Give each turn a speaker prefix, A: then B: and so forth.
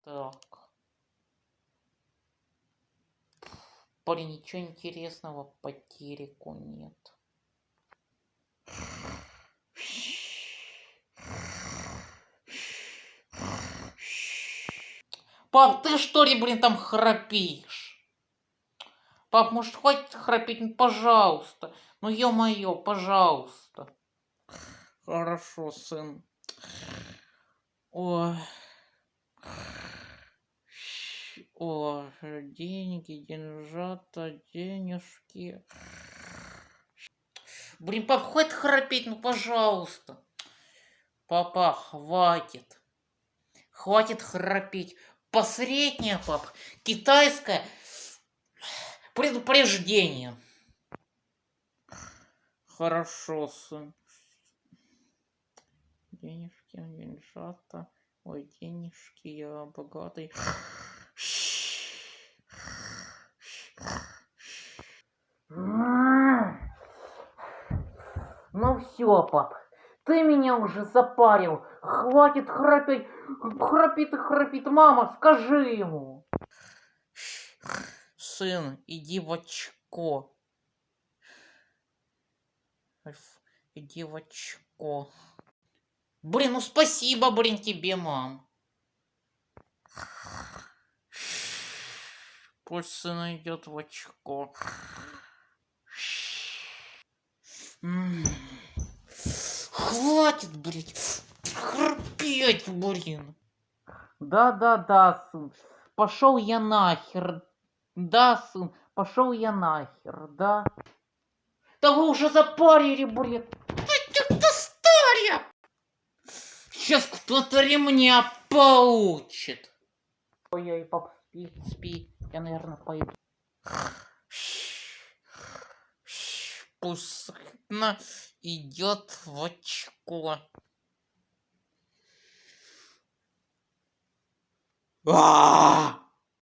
A: Так. Блин, ничего интересного по телеку нет. Пап, ты что ли, блин, там храпишь? Пап, может, хватит храпеть? Ну, пожалуйста. Ну, ё-моё, пожалуйста. Хорошо, сын. Ой. Ой, деньги, деньжата, денежки. Блин, пап, хватит храпеть, ну, пожалуйста. Папа, хватит. Хватит храпеть. Посреднее, пап. Китайское предупреждение. Хорошо, сын. Денежки, деньжата. Ой, денежки, я богатый. Ну все, пап. Ты меня уже запарил. Хватит храпеть. Храпит и храпит. Мама, скажи ему. Сын, иди в очко. Иди в очко. Блин, ну спасибо, блин, тебе, мам. Пусть сын идет в очко. Хватит, блядь, храпеть, блин. Да, сын. Пошел я нахер. Да, сын, пошел я нахер, да. Да вы уже запарили, блин. Ты старая. Сейчас кто-то ремня получит. Ой-ой, пап, спи. Я, наверное, пойду. Пусть идет в очко.